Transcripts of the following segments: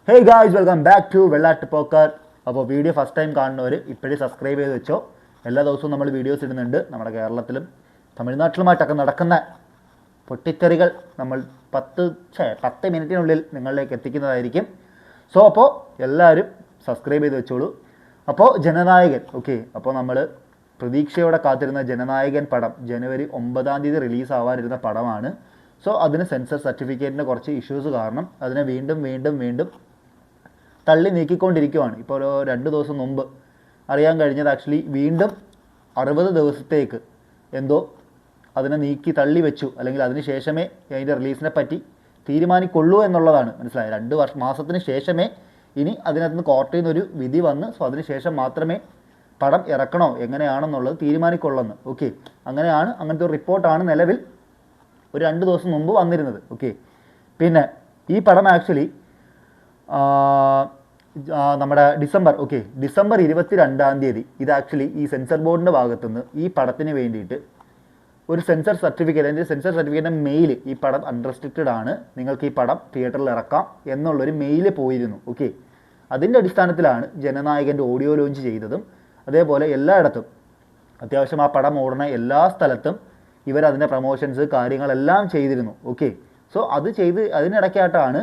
Hey guys, welcome back to Vellatt Pokker. അപ്പോൾ video first time കാണുന്നവർ ഇപ്പോഴും സബ്സ്ക്രൈബ് ചെയ്ത് വെച്ചോ. എല്ലാ ദിവസവും നമ്മൾ വീഡിയോസ് ഇടുന്നുണ്ട്. നമ്മുടെ കേരളത്തിലും തമിഴ്നാട്ടിലുമായിട്ടൊക്കെ നടക്കുന്ന പൊട്ടിത്തെറികൾ നമ്മൾ 10 മിനിറ്റിനുള്ളിൽ നിങ്ങളിലേക്ക് എത്തിക്കുന്നതായിരിക്കും. സോ അപ്പോൾ എല്ലാവരും സബ്സ്ക്രൈബ് ചെയ്ത് വെച്ചോളൂ. അപ്പോൾ ജനനായകൻ, ഓക്കെ, അപ്പോൾ നമ്മൾ പ്രതീക്ഷയോടെ കാത്തിരുന്ന ജനനായകൻ പടം ജനുവരി 9 റിലീസാവാനിരുന്ന പടമാണ്. സോ അതിന് സെൻസർ സർട്ടിഫിക്കറ്റിൻ്റെ കുറച്ച് ഇഷ്യൂസ് കാരണം അതിനെ വീണ്ടും തള്ളി നീക്കിക്കൊണ്ടിരിക്കുകയാണ്. ഇപ്പോൾ ഒരു 2 ദിവസം മുമ്പ് അറിയാൻ കഴിഞ്ഞത് ആക്ച്വലി വീണ്ടും 60 ദിവസത്തേക്ക് എന്തോ അതിനെ നീക്കി തള്ളി വെച്ചു, അല്ലെങ്കിൽ അതിന് ശേഷമേ അതിൻ്റെ റിലീസിനെ പറ്റി തീരുമാനിക്കൊള്ളൂ എന്നുള്ളതാണ്. മനസ്സിലായി, 2 മാസത്തിന് ശേഷമേ ഇനി അതിനകത്ത് നിന്ന് കോർട്ടിൽ നിന്നൊരു വിധി വന്ന് സോ അതിന് ശേഷം മാത്രമേ പടം ഇറക്കണോ എങ്ങനെയാണെന്നുള്ളത് തീരുമാനിക്കൊള്ളുന്നു. ഓക്കെ, അങ്ങനത്തെ ഒരു റിപ്പോർട്ടാണ് നിലവിൽ ഒരു 2 ദിവസം മുമ്പ് വന്നിരുന്നത്. ഓക്കെ, പിന്നെ ഈ പടം ആക്ച്വലി നമ്മുടെ ഡിസംബർ 22 ഇത് ആക്ച്വലി ഈ സെൻസർ ബോർഡിൻ്റെ ഭാഗത്തുനിന്ന് ഈ പടത്തിന് വേണ്ടിയിട്ട് ഒരു സെൻസർ സർട്ടിഫിക്കറ്റ്, അതിൻ്റെ സെൻസർ സർട്ടിഫിക്കറ്റിൻ്റെ മെയിൽ ഈ പടം അൺറെസ്ട്രിക്റ്റഡ് ആണ്, നിങ്ങൾക്ക് ഈ പടം തിയേറ്ററിൽ ഇറക്കാം എന്നുള്ളൊരു മെയിൽ പോയിരുന്നു. ഓക്കെ, അതിൻ്റെ അടിസ്ഥാനത്തിലാണ് ജനനായകൻ്റെ ഓഡിയോ ലോഞ്ച് ചെയ്തതും. അതേപോലെ എല്ലായിടത്തും അത്യാവശ്യം ആ പടം ഓടുന്ന എല്ലാ സ്ഥലത്തും ഇവരതിൻ്റെ പ്രൊമോഷൻസ് കാര്യങ്ങളെല്ലാം ചെയ്തിരുന്നു. ഓക്കെ, സോ അത് ചെയ്ത് അതിനിടയ്ക്കായിട്ടാണ്,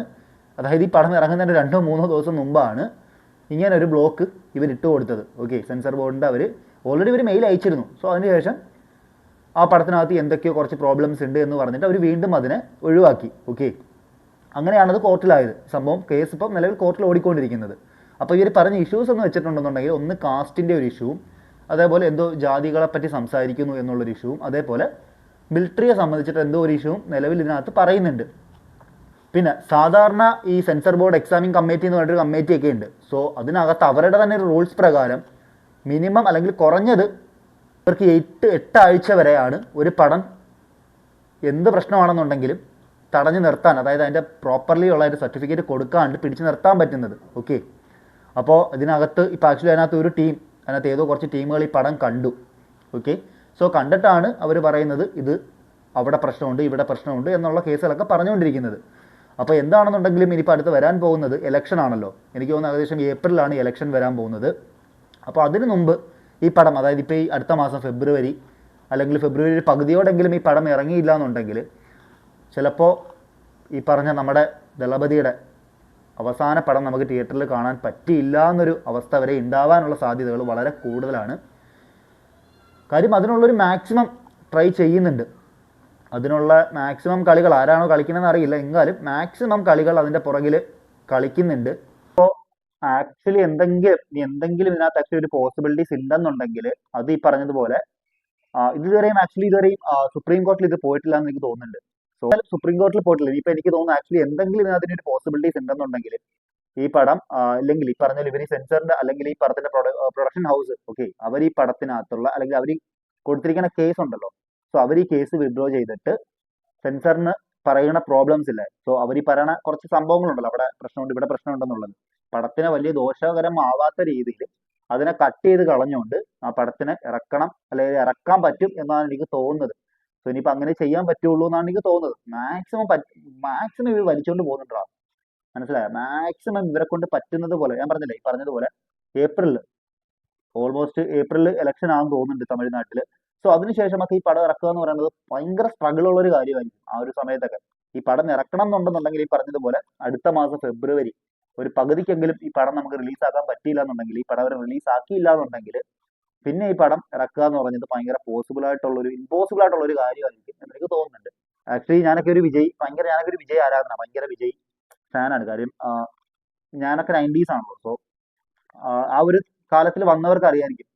അതായത് ഈ പടം ഇറങ്ങുന്നതിൻ്റെ 2-3 ദിവസം മുമ്പാണ് ഇങ്ങനൊരു ബ്ലോക്ക് ഇവരിട്ട് കൊടുത്തത്. ഓക്കെ, സെൻസർ ബോർഡിൻ്റെ അവർ ഓൾറെഡി ഒരു മെയിൽ അയച്ചിരുന്നു. സോ അതിനുശേഷം ആ പടത്തിനകത്ത് എന്തൊക്കെയോ കുറച്ച് പ്രോബ്ലംസ് ഉണ്ട് എന്ന് പറഞ്ഞിട്ട് അവർ വീണ്ടും അതിനെ ഒഴിവാക്കി. ഓക്കെ, അങ്ങനെയാണത് കോർട്ടിലായത്. സംഭവം കേസ് ഇപ്പം നിലവിൽ കോർട്ടിൽ ഓടിക്കൊണ്ടിരിക്കുന്നത്. അപ്പോൾ ഇവർ പറഞ്ഞ ഇഷ്യൂസ് എന്ന് വെച്ചിട്ടുണ്ടെന്നുണ്ടെങ്കിൽ ഒന്ന് കാസ്റ്റിൻ്റെ ഒരു ഇഷ്യൂവും, അതേപോലെ എന്തോ ജാതികളെപ്പറ്റി സംസാരിക്കുന്നു എന്നുള്ളൊരു ഇഷ്യൂവും, അതേപോലെ മിലിറ്ററിയെ സംബന്ധിച്ചിട്ട് എന്തോ ഒരു ഇഷ്യൂവും നിലവിൽ ഇതിനകത്ത് പറയുന്നുണ്ട്. പിന്നെ സാധാരണ ഈ സെൻസർ ബോർഡ് എക്സാമിംഗ് കമ്മിറ്റി എന്ന് പറഞ്ഞൊരു കമ്മിറ്റിയൊക്കെ ഉണ്ട്. സോ അതിനകത്ത് അവരുടെ തന്നെ ഒരു റൂൾസ് പ്രകാരം മിനിമം അല്ലെങ്കിൽ കുറഞ്ഞത് ഇവർക്ക് 8 ആഴ്ച വരെയാണ് ഒരു പടം എന്ത് പ്രശ്നമാണെന്നുണ്ടെങ്കിലും തടഞ്ഞു നിർത്താൻ, അതായത് അതിൻ്റെ പ്രോപ്പർലി ഉള്ള ഒരു സർട്ടിഫിക്കറ്റ് കൊടുക്കാണ്ട് പിടിച്ചു നിർത്താൻ പറ്റുന്നത്. ഓക്കെ, അപ്പോൾ ഇതിനകത്ത് ഇപ്പോൾ ആക്ച്വലി അതിനകത്ത് ഏതോ കുറച്ച് ടീമുകൾ ഈ പടം കണ്ടു. ഓക്കെ, സോ കണ്ടിട്ടാണ് അവർ പറയുന്നത് ഇത് അവിടെ പ്രശ്നമുണ്ട് ഇവിടെ പ്രശ്നമുണ്ട് എന്നുള്ള കേസുകളൊക്കെ പറഞ്ഞുകൊണ്ടിരിക്കുന്നത്. അപ്പോൾ എന്താണെന്നുണ്ടെങ്കിലും ഇനിയിപ്പോൾ അടുത്ത് വരാൻ പോകുന്നത് ഇലക്ഷൻ ആണല്ലോ. എനിക്ക് തോന്നുന്നു ഏകദേശം ഏപ്രിലാണ് ഇലക്ഷൻ വരാൻ പോകുന്നത്. അപ്പോൾ അതിനു മുമ്പ് ഈ പടം, അതായത് ഇപ്പോൾ ഈ അടുത്ത മാസം ഫെബ്രുവരി അല്ലെങ്കിൽ ഫെബ്രുവരി പകുതിയോടെങ്കിലും ഈ പടം ഇറങ്ങിയില്ല എന്നുണ്ടെങ്കിൽ ചിലപ്പോൾ ഈ പറഞ്ഞ നമ്മുടെ ദളപതിയുടെ അവസാന പടം നമുക്ക് തിയേറ്ററിൽ കാണാൻ പറ്റിയില്ല എന്നൊരു അവസ്ഥ വരെ ഉണ്ടാവാനുള്ള സാധ്യതകൾ വളരെ കൂടുതലാണ്. കാര്യം അതിനുള്ളൊരു മാക്സിമം ട്രൈ ചെയ്യുന്നുണ്ട്. അതിനുള്ള മാക്സിമം കളികൾ ആരാണോ കളിക്കുന്നതെന്ന് അറിയില്ല, എങ്കിലും മാക്സിമം കളികൾ അതിൻ്റെ പുറകിൽ കളിക്കുന്നുണ്ട്. അപ്പോൾ ആക്ച്വലി എന്തെങ്കിലും ഇതിനകത്ത് ആക്ച്വലി ഒരു പോസിബിലിറ്റീസ് ഉണ്ടെന്നുണ്ടെങ്കിൽ അത് ഈ പറഞ്ഞതുപോലെ ഇതുവരെയും സുപ്രീം കോർട്ടിൽ ഇത് പോയിട്ടില്ല എന്ന് എനിക്ക് തോന്നുന്നുണ്ട്. സോ സുപ്രീം കോർട്ടിൽ പോയിട്ടില്ല. ഇനിയിപ്പോൾ എനിക്ക് തോന്നുന്നു ആക്ച്വലി എന്തെങ്കിലും ഇതിനകത്തിന് പോസിബിലിറ്റീസ് ഉണ്ടെന്നുണ്ടെങ്കിൽ ഈ പടം ഇല്ലെങ്കിൽ ഈ പറഞ്ഞ ഇവർ സെൻസറിന്റെ അല്ലെങ്കിൽ ഈ പടത്തിന്റെ പ്രൊഡക്ഷൻ ഹൗസ്, ഓക്കെ, അവർ ഈ പടത്തിനകത്തുള്ള അല്ലെങ്കിൽ അവർ കൊടുത്തിരിക്കുന്ന കേസ് ഉണ്ടല്ലോ, സോ അവർ ഈ കേസ് വിഡ്രോ ചെയ്തിട്ട് സെൻസറിന് പറയുന്ന പ്രോബ്ലംസ് ഇല്ലേ, സോ അവർ ഈ പറയുന്ന കുറച്ച് സംഭവങ്ങളുണ്ടല്ലോ, അവിടെ പ്രശ്നമുണ്ട് ഇവിടെ പ്രശ്നമുണ്ടെന്നുള്ളത് പടത്തിന് വലിയ ദോഷകരമാവാത്ത രീതിയിൽ അതിനെ കട്ട് ചെയ്ത് കളഞ്ഞുകൊണ്ട് ആ പടത്തിനെ ഇറക്കണം അല്ലെങ്കിൽ ഇറക്കാൻ പറ്റും എന്നാണ് എനിക്ക് തോന്നുന്നത്. സോ ഇനിയിപ്പോൾ അങ്ങനെ ചെയ്യാൻ പറ്റുള്ളൂ എന്നാണ് എനിക്ക് തോന്നുന്നത്. മാക്സിമം ഇവർ വലിച്ചുകൊണ്ട് പോകുന്നുണ്ടോ, മനസ്സിലായോ? മാക്സിമം ഇവരെ കൊണ്ട് പറ്റുന്നത് പോലെ, ഞാൻ പറഞ്ഞില്ലേ ഈ പറഞ്ഞതുപോലെ ഓൾമോസ്റ്റ് ഏപ്രിലിൽ ഇലക്ഷൻ ആണെന്ന് തോന്നുന്നുണ്ട് തമിഴ്നാട്ടിൽ. സോ അതിനുശേഷമൊക്കെ ഈ പടം ഇറക്കുക എന്ന് പറയുന്നത് ഭയങ്കര സ്ട്രഗിൾ ഉള്ള ഒരു കാര്യമായിരിക്കും. ആ ഒരു സമയത്തൊക്കെ ഈ പടം ഇറക്കണം എന്നുണ്ടെന്നുണ്ടെങ്കിൽ ഈ പറഞ്ഞതുപോലെ അടുത്ത മാസം ഫെബ്രുവരി ഒരു പകുതിക്കെങ്കിലും ഈ പടം നമുക്ക് റിലീസാക്കാൻ പറ്റിയില്ല എന്നുണ്ടെങ്കിൽ, ഈ പടം അവർ റിലീസാക്കിയില്ല എന്നുണ്ടെങ്കിൽ പിന്നെ ഈ പടം ഇറക്കുക എന്ന് പറഞ്ഞത് ഭയങ്കര ഇമ്പോസിബിൾ ആയിട്ടുള്ള ഒരു കാര്യമായിരിക്കും എന്ന് എനിക്ക് തോന്നുന്നുണ്ട്. ആക്ച്വലി ഞാനൊക്കെ ഒരു വിജയ് ആരാധന, ഭയങ്കര വിജയ് ഫാനാണ്. കാര്യം ഞാനൊക്കെ 90s ആണല്ലോ. സോ ആ ഒരു കാലത്തിൽ വന്നവർക്ക് അറിയായിരിക്കും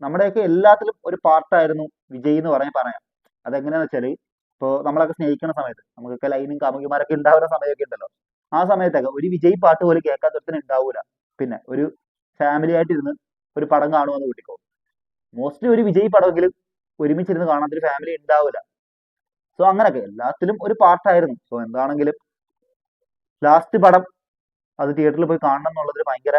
നമ്മുടെയൊക്കെ എല്ലാത്തിലും ഒരു പാർട്ടായിരുന്നു വിജയ് എന്ന് പറയാം. അതെങ്ങനെയാന്ന് വെച്ചാൽ ഇപ്പോൾ നമ്മളൊക്കെ സ്നേഹിക്കുന്ന സമയത്ത് നമുക്കൊക്കെ ലൈനും കാമുകിമാരൊക്കെ ഉണ്ടാവുന്ന സമയമൊക്കെ ഉണ്ടല്ലോ, ആ സമയത്തൊക്കെ ഒരു വിജയ് പാട്ട് പോലും കേൾക്കാത്തടത്തിന് ഉണ്ടാവൂല. പിന്നെ ഒരു ഫാമിലി ആയിട്ടിരുന്ന് ഒരു പടം കാണുമെന്ന് കൂട്ടിക്കോ, മോസ്റ്റ്ലി ഒരു വിജയ് പടമെങ്കിലും ഒരുമിച്ചിരുന്ന് കാണാത്തൊരു ഫാമിലി ഉണ്ടാവില്ല. സോ അങ്ങനെയൊക്കെ എല്ലാത്തിലും ഒരു പാർട്ടായിരുന്നു. സോ എന്താണെങ്കിലും ലാസ്റ്റ് പടം അത് തിയേറ്ററിൽ പോയി കാണണം എന്നുള്ളതൊരു ഭയങ്കര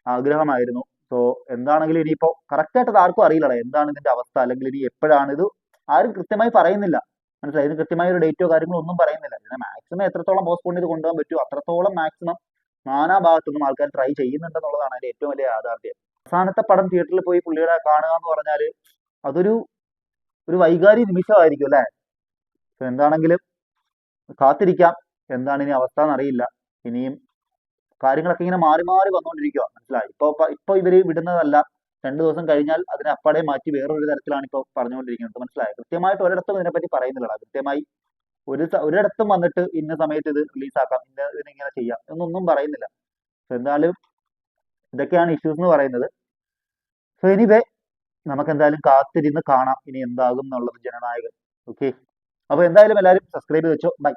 ആഗ്രഹമായിരുന്നു. സോ എന്താണെങ്കിലും ഇനിയിപ്പോൾ കറക്റ്റായിട്ട് ആർക്കും അറിയില്ലടാ എന്താണ് ഇതിന്റെ അവസ്ഥ, അല്ലെങ്കിൽ ഇനി എപ്പോഴാണ് ഇത് ആരും കൃത്യമായി പറയുന്നില്ല. മനസ്സിലായി. ഇതിന് കൃത്യമായ ഒരു ഡേറ്റോ കാര്യങ്ങളോ ഒന്നും പറയുന്നില്ല. ഇതിനെ മാക്സിമം എത്രത്തോളം പോസ്റ്റ്പോൺ ചെയ്ത് കൊണ്ടുപോകാൻ പറ്റുമോ അത്രത്തോളം മാക്സിമം നാനാഭാഗത്തുനിന്നും ആൾക്കാർ ട്രൈ ചെയ്യുന്നുണ്ടെന്നുള്ളതാണ് അതിന്റെ ഏറ്റവും വലിയ യാഥാർത്ഥ്യം. അവസാനത്തെ പടം തിയേറ്ററിൽ പോയി പുള്ളിയുടെ കാണുക എന്ന് പറഞ്ഞാൽ അതൊരു വൈകാരിക നിമിഷമായിരിക്കും അല്ലേ. എന്താണെങ്കിലും കാത്തിരിക്കാം, എന്താണ് ഇനി അവസ്ഥ എന്നറിയില്ല. ഇനിയും കാര്യങ്ങളൊക്കെ ഇങ്ങനെ മാറി മാറി വന്നുകൊണ്ടിരിക്കുക. മനസ്സിലായി. ഇപ്പൊ ഇവര് വിടുന്നതല്ല, 2 ദിവസം കഴിഞ്ഞാൽ അതിനെ അപ്പാടെ മാറ്റി വേറൊരു തരത്തിലാണ് ഇപ്പോൾ പറഞ്ഞുകൊണ്ടിരിക്കുന്നത്. മനസ്സിലായി. കൃത്യമായിട്ട് ഒരിടത്തും ഇതിനെപ്പറ്റി പറയുന്നില്ല. കൃത്യമായി ഒരിടത്തും വന്നിട്ട് ഇന്ന സമയത്ത് ഇത് റിലീസാക്കാം, ഇതിനിങ്ങനെ ചെയ്യാം എന്നൊന്നും പറയുന്നില്ല. എന്തായാലും ഇതൊക്കെയാണ് ഇഷ്യൂസ് എന്ന് പറയുന്നത്. സോ എനിവേ നമുക്ക് എന്തായാലും കാത്തിരുന്ന് കാണാം ഇനി എന്താകും എന്നുള്ളത് ജനനായകൻ. ഓക്കെ, അപ്പൊ എന്തായാലും എല്ലാവരും സബ്സ്ക്രൈബ് ചെയ്ത് വെച്ചോ. ബൈ.